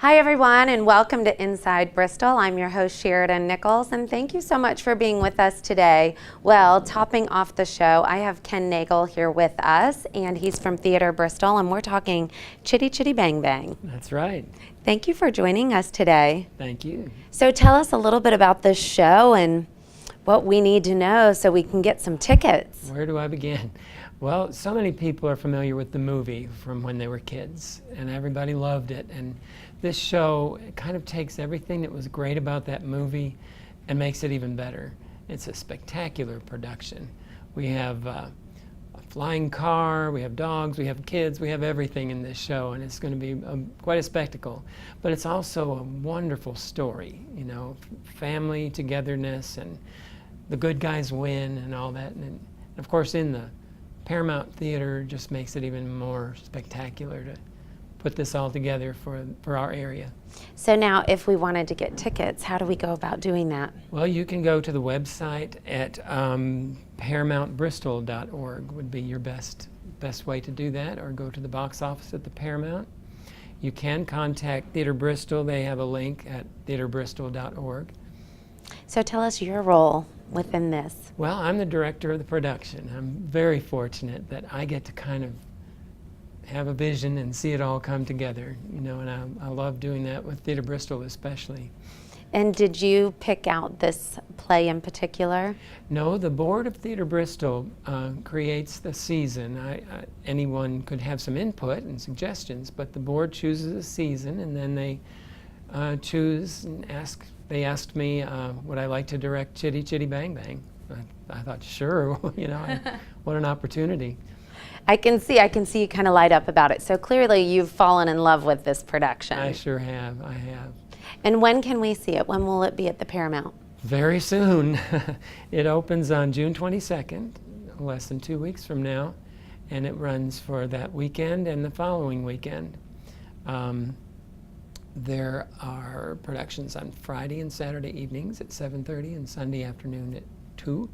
Hi everyone, and welcome to Inside Bristol. I'm your host Sheridan Nichols, and thank you so much for being with us today. Well, topping off the show, I have Ken Nagel here with us, and he's from Theater Bristol, and we're talking Chitty Chitty Bang Bang. That's right. Thank you for joining us today. Thank you. So tell us a little bit about this show and what we need to know so we can get some tickets. Where do I begin? Well, so many people are familiar with the movie from when they were kids, and everybody loved it. And this show kind of takes everything that was great about that movie and makes it even better. It's a spectacular production. We have a flying car, we have dogs, we have kids, we have everything in this show, and it's going to be quite a spectacle. But it's also a wonderful story, you know, family togetherness, and the good guys win and all that. And of course, in the Paramount Theater just makes it even more spectacular to put this all together for our area. So now if we wanted to get tickets, how do we go about doing that? Well, you can go to the website at paramountbristol.org would be your best way to do that, or go to the box office at the Paramount. You can contact Theater Bristol. They have a link at theaterbristol.org. So tell us your role within this. Well, I'm the director of the production. I'm very fortunate that I get to kind of have a vision and see it all come together, you know, and I love doing that with Theater Bristol especially. And did you pick out this play in particular? No, the board of Theater Bristol creates the season. Anyone could have some input and suggestions, but the board chooses a season, and then they choose and they asked me, would I like to direct Chitty Chitty Bang Bang? I thought, sure, you know, what an opportunity. I can see you kind of light up about it. So clearly you've fallen in love with this production. I sure have, I have. And when can we see it? When will it be at the Paramount? Very soon. It opens on June 22nd, less than 2 weeks from now, and it runs for that weekend and the following weekend. There are productions on Friday and Saturday evenings at 7:30 and Sunday afternoon at 2,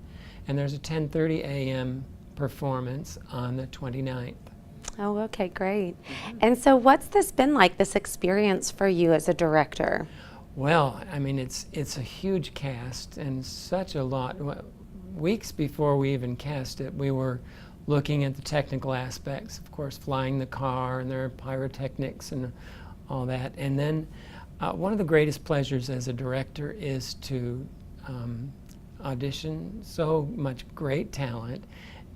and there's a 10:30 a.m. performance on the 29th. Oh, okay, great. And so what's this been like, this experience for you as a director? Well, I mean, it's a huge cast and such a lot. Weeks before we even cast it, we were looking at the technical aspects, of course, flying the car, and there are pyrotechnics and all that. And then one of the greatest pleasures as a director is to audition so much great talent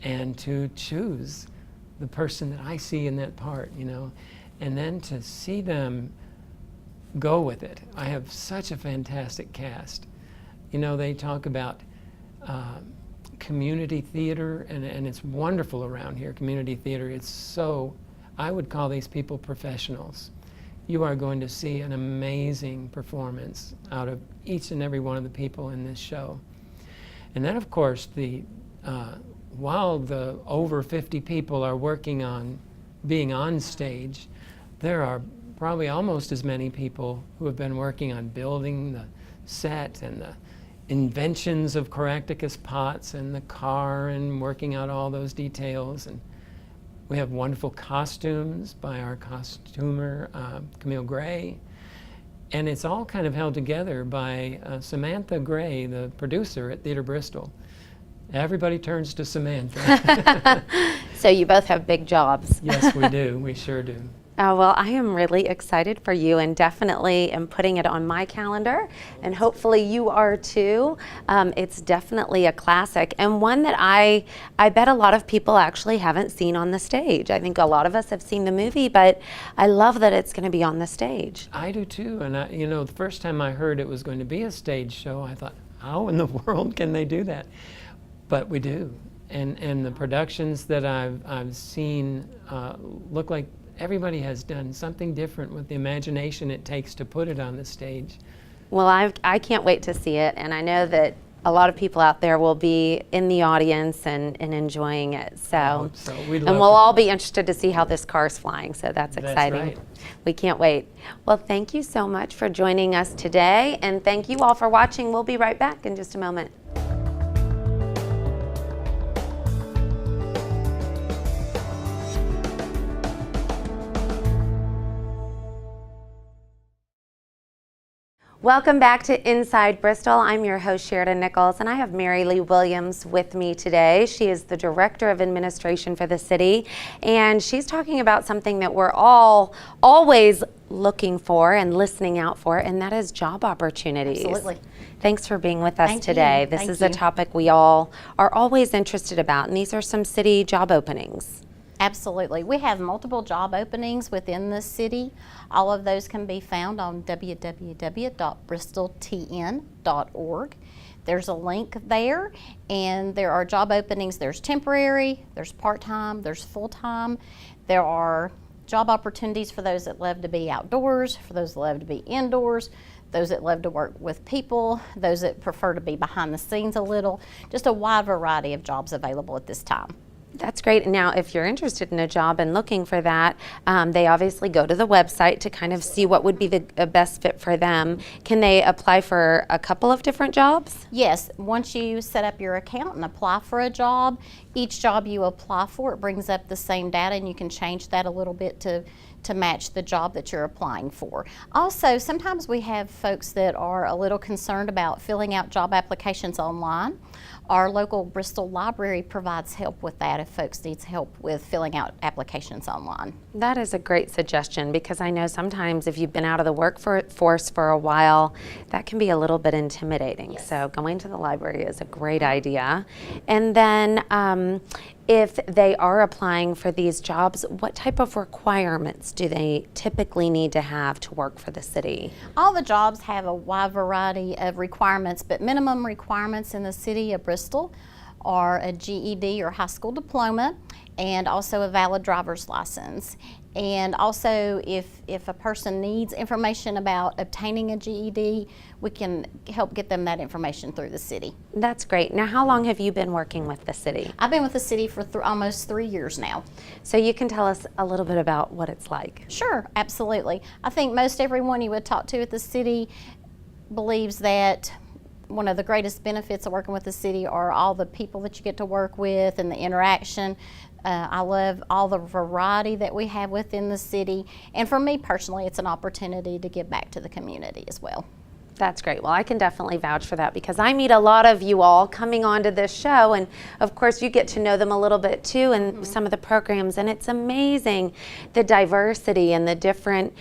and to choose the person that I see in that part, you know, and then to see them go with it. I have such a fantastic cast. You know, they talk about community theater, and it's wonderful around here, community theater. It's so, I would call these people professionals. You are going to see an amazing performance out of each and every one of the people in this show. And then, of course, while the over 50 people are working on being on stage, there are probably almost as many people who have been working on building the set and the inventions of Caractacus pots and the car and working out all those details. And we have wonderful costumes by our costumer, Camille Gray. And it's all kind of held together by Samantha Gray, the producer at Theater Bristol. Everybody turns to Samantha. So you both have big jobs. Yes, we do. We sure do. Well, I am really excited for you, and definitely am putting it on my calendar, and hopefully you are too. It's definitely a classic, and one that I bet a lot of people actually haven't seen on the stage. I think a lot of us have seen the movie, but I love that it's going to be on the stage. I do too, and you know, the first time I heard it was going to be a stage show, I thought, how in the world can they do that? But we do, and the productions that I've seen look like everybody has done something different with the imagination it takes to put it on the stage. Well, I can't wait to see it, and I know that a lot of people out there will be in the audience and enjoying it. So, and we'll all be interested to see how this car's flying, so that's exciting. Right. We can't wait. Well, thank you so much for joining us today, and thank you all for watching. We'll be right back in just a moment. Welcome back to Inside Bristol. I'm your host, Sheridan Nichols, and I have Mary Lee Williams with me today. She is the Director of Administration for the city, and she's talking about something that we're all always looking for and listening out for, and that is job opportunities. Absolutely. Thanks for being with us Thank today. you. This Thank is a you. topic we all are always interested about, and these are some city job openings. Absolutely. We have multiple job openings within the city. All of those can be found on www.bristoltn.org. There's a link there, and there are job openings. There's temporary, there's part-time, there's full-time. There are job opportunities for those that love to be outdoors, for those that love to be indoors, those that love to work with people, those that prefer to be behind the scenes a little. Just a wide variety of jobs available at this time. That's great. Now, if you're interested in a job and looking for that, they obviously go to the website to kind of see what would be the best fit for them. Can they apply for a couple of different jobs? Yes, once you set up your account and apply for a job, each job you apply for, it brings up the same data, and you can change that a little bit to match the job that you're applying for. Also, sometimes we have folks that are a little concerned about filling out job applications online. Our local Bristol library provides help with that if folks need help with filling out applications online. That is a great suggestion, because I know sometimes if you've been out of the workforce for a while, that can be a little bit intimidating. Yes. So going to the library is a great idea. And then if they are applying for these jobs, what type of requirements do they typically need to have to work for the city? All the jobs have a wide variety of requirements, but minimum requirements in the city of Bristol are a GED or high school diploma, and also a valid driver's license. And also, if a person needs information about obtaining a GED, we can help get them that information through the city. That's great. Now, how long have you been working with the city? I've been with the city for almost 3 years now. So you can tell us a little bit about what it's like. Sure, absolutely. I think most everyone you would talk to at the city believes that one of the greatest benefits of working with the city are all the people that you get to work with and the interaction. I love all the variety that we have within the city. And for me personally, it's an opportunity to give back to the community as well. That's great. Well, I can definitely vouch for that, because I meet a lot of you all coming onto this show, and of course you get to know them a little bit too, and some of the programs, and it's amazing the diversity and the different,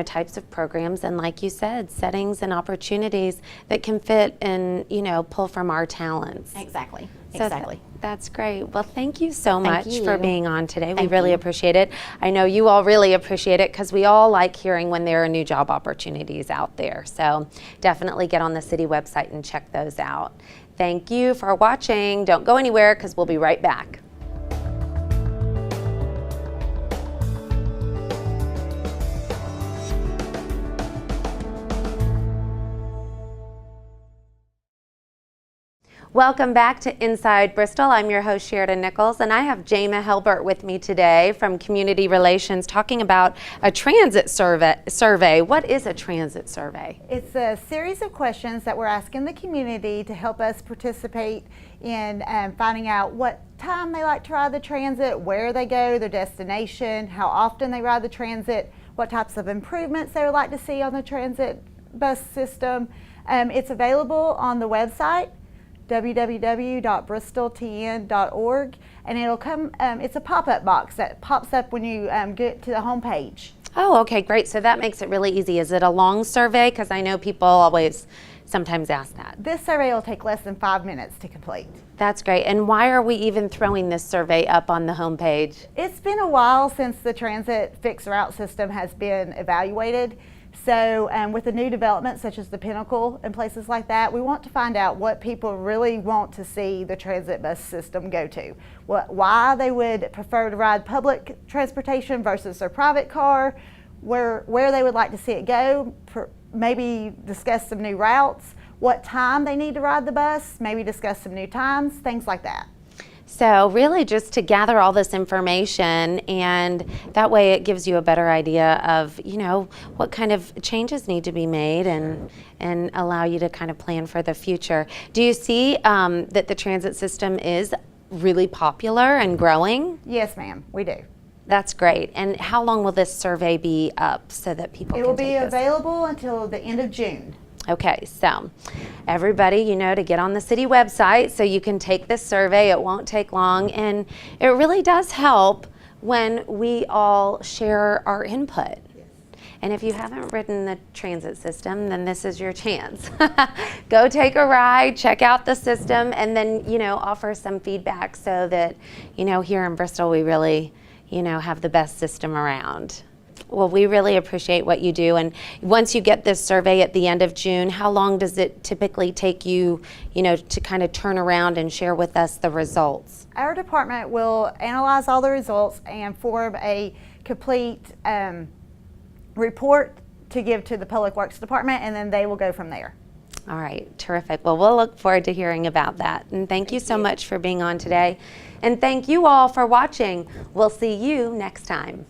types of programs, and like you said, settings and opportunities that can fit and, pull from our talents. Exactly. So Exactly. That's great. Well, thank you so much Thank for you. being on today. We Thank really you. appreciate it. I know you all really appreciate it, because we all like hearing when there are new job opportunities out there. So definitely get on the city website and check those out. Thank you for watching. Don't go anywhere, because we'll be right back. Welcome back to Inside Bristol. I'm your host, Sheridan Nichols, and I have Jama Helbert with me today from Community Relations, talking about a transit survey. What is a transit survey? It's a series of questions that we're asking the community to help us participate in finding out what time they like to ride the transit, where they go, their destination, how often they ride the transit, what types of improvements they would like to see on the transit bus system. It's available on the website, www.bristoltn.org, and it'll come, it's a pop-up box that pops up when you get to the home page. Oh, okay, great. So that makes it really easy. Is it a long survey? Because I know people always sometimes ask that. This survey will take less than 5 minutes to complete. That's great. And why are we even throwing this survey up on the homepage? It's been a while since the transit fixed route system has been evaluated. So with the new developments such as the Pinnacle and places like that, we want to find out what people really want to see the transit bus system go to. Why they would prefer to ride public transportation versus their private car, where they would like to see it go, maybe discuss some new routes, what time they need to ride the bus, maybe discuss some new times, things like that. So really just to gather all this information, and that way it gives you a better idea of, what kind of changes need to be made, and allow you to kind of plan for the future. Do you see that the transit system is really popular and growing? Yes, ma'am, we do. That's great. And how long will this survey be up so that people It can will be take this? available until the end of June. Okay, so everybody, you know, to get on the city website so you can take this survey. It won't take long, and it really does help when we all share our input. And if you haven't ridden the transit system, then this is your chance. Go take a ride, check out the system, and then, you know, offer some feedback so that, you know, here in Bristol we really, you know, have the best system around. Well, we really appreciate what you do. And once you get this survey at the end of June, how long does it typically take you, you know, to kind of turn around and share with us the results? Our department will analyze all the results and form a complete report to give to the Public Works Department, and then they will go from there. All right, terrific. Well, we'll look forward to hearing about that. And thank you so much for being on today. And thank you all for watching. We'll see you next time.